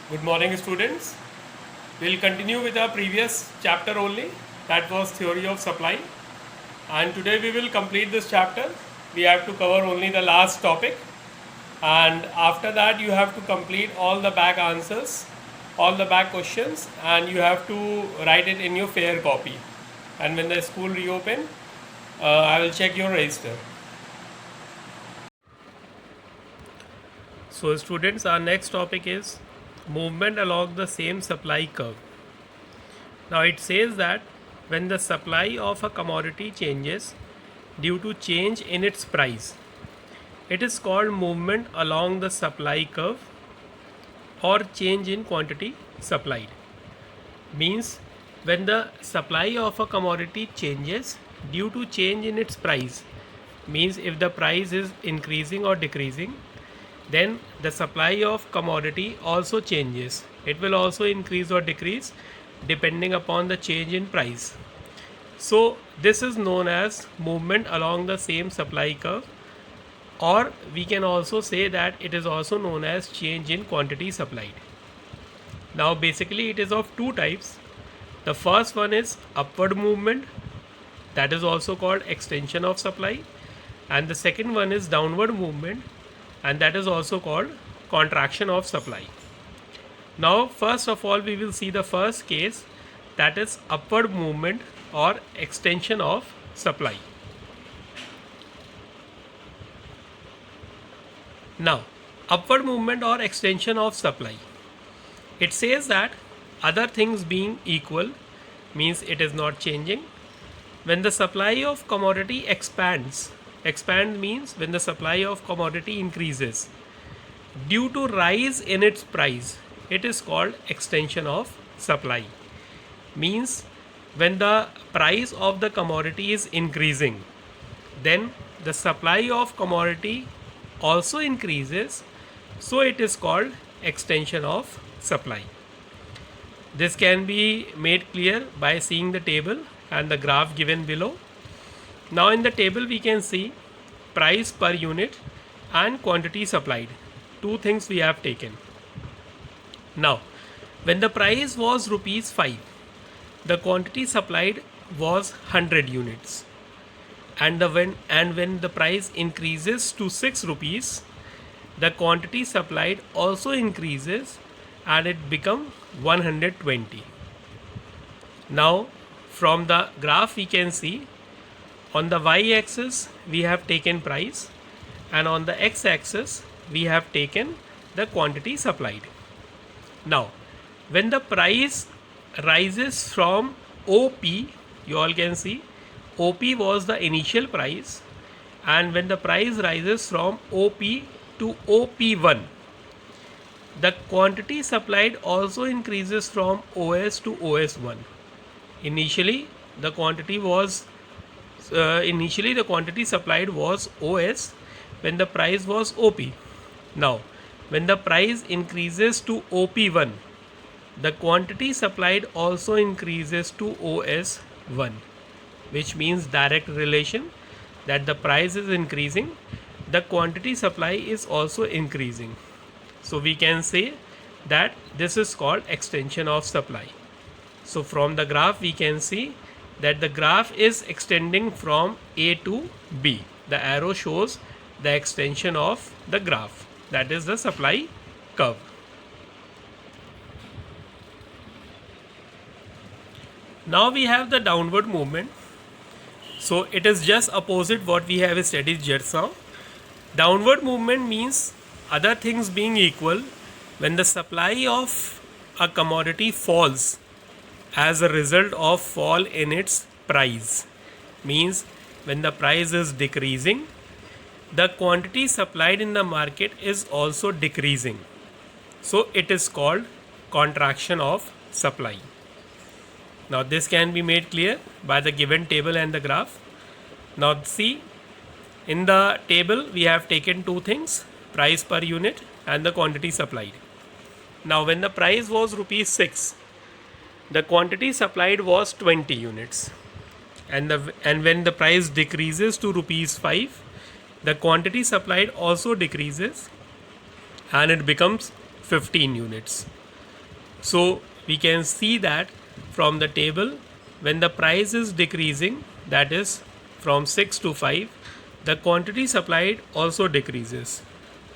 Good morning, students. We'll continue with our previous chapter only, that was theory of supply. And today we will complete this chapter. We have to cover only the last topic, and after that, you have to complete all the back answers, all the back questions, and you have to write it in your fair copy. And when the school reopen, I will check your register. So, students, our next topic is movement along the same supply curve. Now, it says that when the supply of a commodity changes due to change in its price, it is called movement along the supply curve or change in quantity supplied. Means when the supply of a commodity changes due to change in its price, means if the price is increasing or decreasing, then the supply of commodity also changes. It will also increase or decrease depending upon the change in price. So this is known as movement along the same supply curve, or we can also say that it is also known as change in quantity supplied. Now basically it is of two types. The first one is upward movement, that is also called extension of supply, and the second one is downward movement, and that is also called contraction of supply. Now first of all we will see the first case, that is upward movement or extension of supply. Now upward movement or extension of supply, it says that other things being equal, means it is not changing, when the supply of commodity expands, expand means when the supply of commodity increases due to rise in its price, it is called extension of supply. Means when the price of the commodity is increasing, then the supply of commodity also increases, so it is called extension of supply. This can be made clear by seeing the table and the graph given below. Now in the table we can see price per unit and quantity supplied. Two things we have taken. Now when the price was rupees 5, the quantity supplied was 100 units, and when the price increases to 6 rupees, the quantity supplied also increases and it become 120. Now from the graph we can see on the y axis we have taken price, and on the x axis we have taken the quantity supplied. Now when the price rises from OP, you all can see OP was the initial price, and when the price rises from OP to OP1, the quantity supplied also increases from OS to OS1. Initially the quantity supplied was OS when the price was OP. Now when the price increases to OP1, the quantity supplied also increases to OS1, which means direct relation, that the price is increasing, the quantity supply is also increasing. So we can say that this is called extension of supply. So from the graph we can see that the graph is extending from A to B. The arrow shows the extension of the graph, that is the supply curve. Now we have the downward movement. So it is just opposite what we have studied just now. Downward movement means other things being equal, when the supply of a commodity falls as a result of fall in its price, means when the price is decreasing, the quantity supplied in the market is also decreasing, so it is called contraction of supply. Now this can be made clear by the given table and the graph. Now see, in the table we have taken two things, price per unit and the quantity supplied. Now when the price was rupees 6, the quantity supplied was 20 units, and when the price decreases to rupees 5, the quantity supplied also decreases and it becomes 15 units. So we can see that from the table, when the price is decreasing, that is from 6 to 5, the quantity supplied also decreases,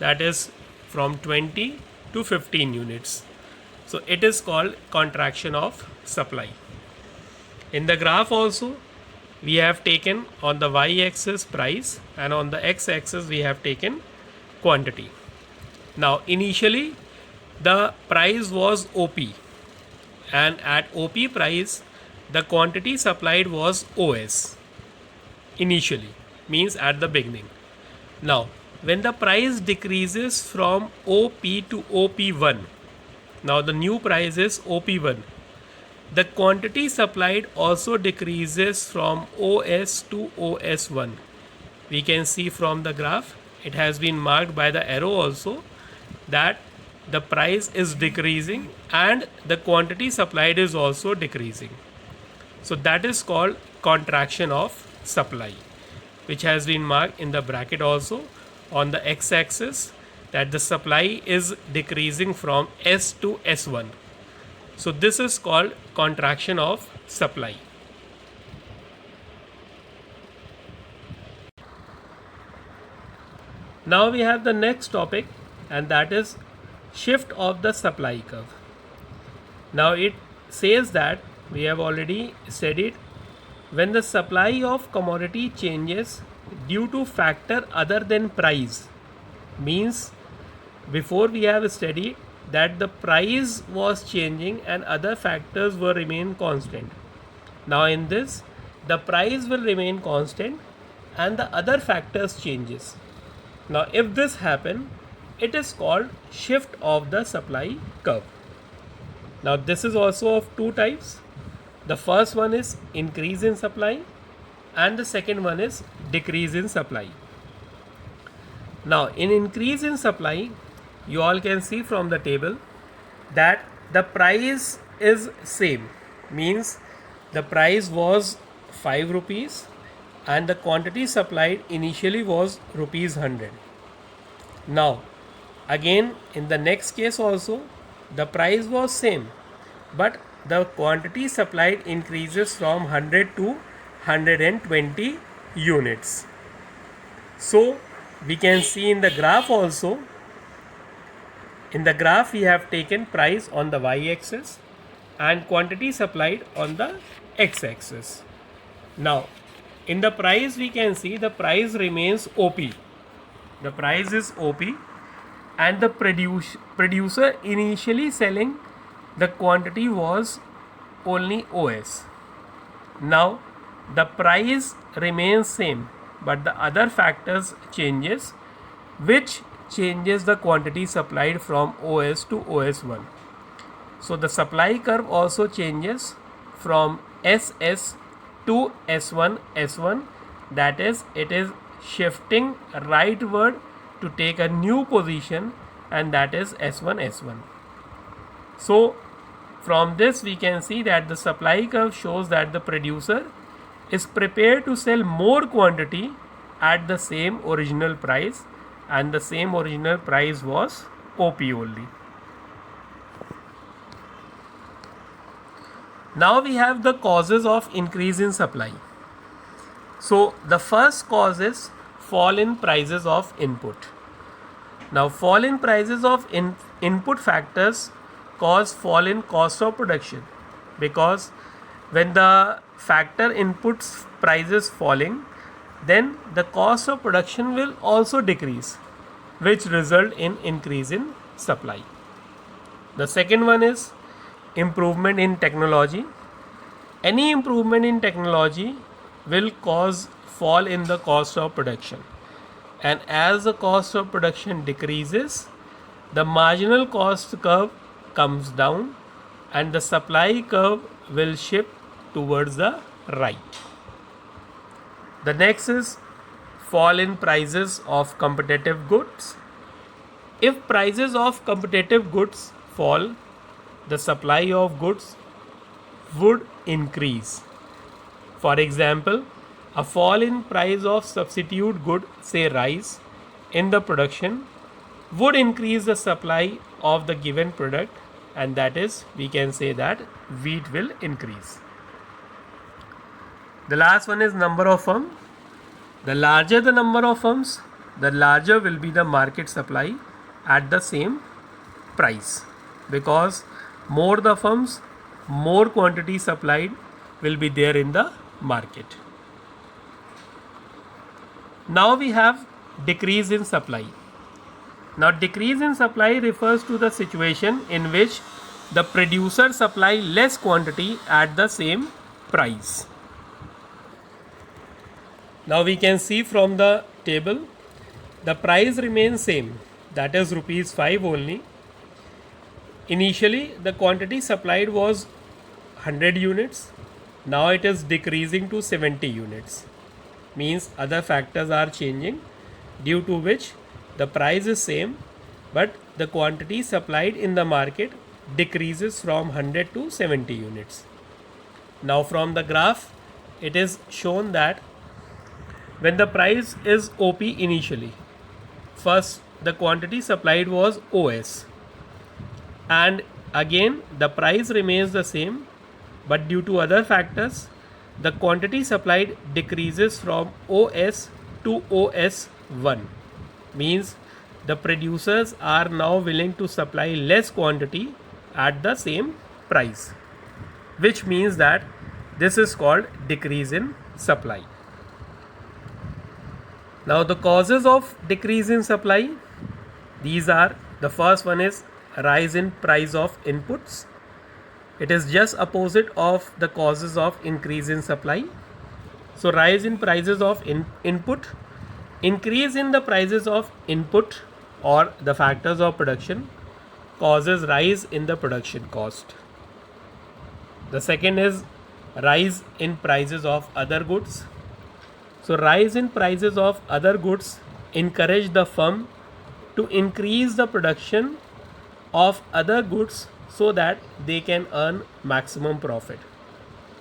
that is from 20 to 15 units. So it is called contraction of supply. In the graph also, we have taken on the y-axis price and on the x-axis we have taken quantity. Now initially the price was OP, and at OP price the quantity supplied was OS initially, means at the beginning. Now when the price decreases from OP to OP1, now the new price is OP1, the quantity supplied also decreases from OS to OS1. We can see from the graph, it has been marked by the arrow also, that the price is decreasing and the quantity supplied is also decreasing. So that is called contraction of supply, which has been marked in the bracket also on the x-axis, that the supply is decreasing from S to S1. So this is called contraction of supply. Now we have the next topic, and that is shift of the supply curve. Now it says that, we have already said it, when the supply of commodity changes due to factor other than price, means before we have studied that the price was changing and other factors were remain constant. Now in this, the price will remain constant and the other factors changes. Now if this happen, it is called shift of the supply curve. Now this is also of two types. The first one is increase in supply and the second one is decrease in supply. Now in increase in supply, you all can see from the table that the price is same, means the price was 5 rupees and the quantity supplied initially was rupees 100. Now again in the next case also the price was same, but the quantity supplied increases from 100 to 120 units. So we can see in the graph also, in the graph we have taken price on the y-axis and quantity supplied on the x-axis. Now in the price we can see the price remains OP. The price is OP and the producer initially selling the quantity was only OS. Now the price remains same, but the other factors changes, which changes the quantity supplied from OS to OS1. So the supply curve also changes from SS to S1 S1, that is, it is shifting rightward to take a new position, and that is S1 S1. So from this we can see that the supply curve shows that the producer is prepared to sell more quantity at the same original price, and the same original price was OP only. Now we have the causes of increase in supply. So the first cause is fall in prices of input. Now fall in prices of input factors cause fall in cost of production, because when the factor inputs prices falling, then the cost of production will also decrease, which result in increase in supply. The second one is improvement in technology. Any improvement in technology will cause fall in the cost of production, and as the cost of production decreases, the marginal cost curve comes down and the supply curve will shift towards the right. The next is fall in prices of competitive goods. If prices of competitive goods fall, the supply of goods would increase. For example, a fall in price of substitute good, say rice, in the production would increase the supply of the given product, and that is, we can say that wheat will increase. The last one is number of firms. The larger the number of firms, the larger will be the market supply at the same price, because more the firms, more quantity supplied will be there in the market. Now we have decrease in supply. Now decrease in supply refers to the situation in which the producer supply less quantity at the same price. Now we can see from the table, the price remains same, that is rupees 5 only. Initially the quantity supplied was 100 units, now it is decreasing to 70 units. Means other factors are changing, due to which the price is same, but the quantity supplied in the market decreases from 100 to 70 units. Now from the graph it is shown that when the price is OP initially, first the quantity supplied was OS, and again the price remains the same, but due to other factors the quantity supplied decreases from OS to OS1. Means the producers are now willing to supply less quantity at the same price, which means that this is called decrease in supply. Now the causes of decrease in supply, these are, the first one is rise in price of inputs. It is just opposite of the causes of increase in supply. So rise in prices of input, increase in the prices of input or the factors of production causes rise in the production cost. The second is rise in prices of other goods. So rise in prices of other goods encourage the firm to increase the production of other goods so that they can earn maximum profit.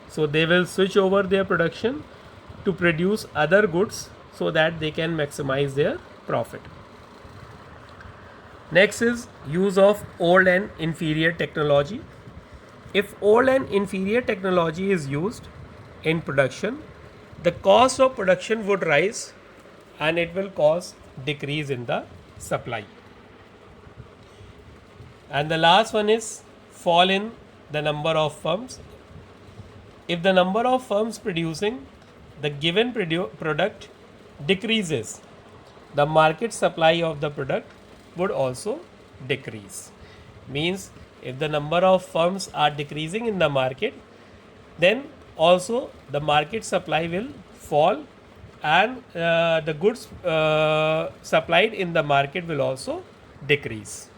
So they will switch over their production to produce other goods so that they can maximize their profit. Next is use of old and inferior technology. If old and inferior technology is used in production, the cost of production would rise and it will cause decrease in the supply. And the last one is fall in the number of firms. If the number of firms producing the given product decreases, the market supply of the product would also decrease. Means if the number of firms are decreasing in the market, then also the market supply will fall and the goods supplied in the market will also decrease.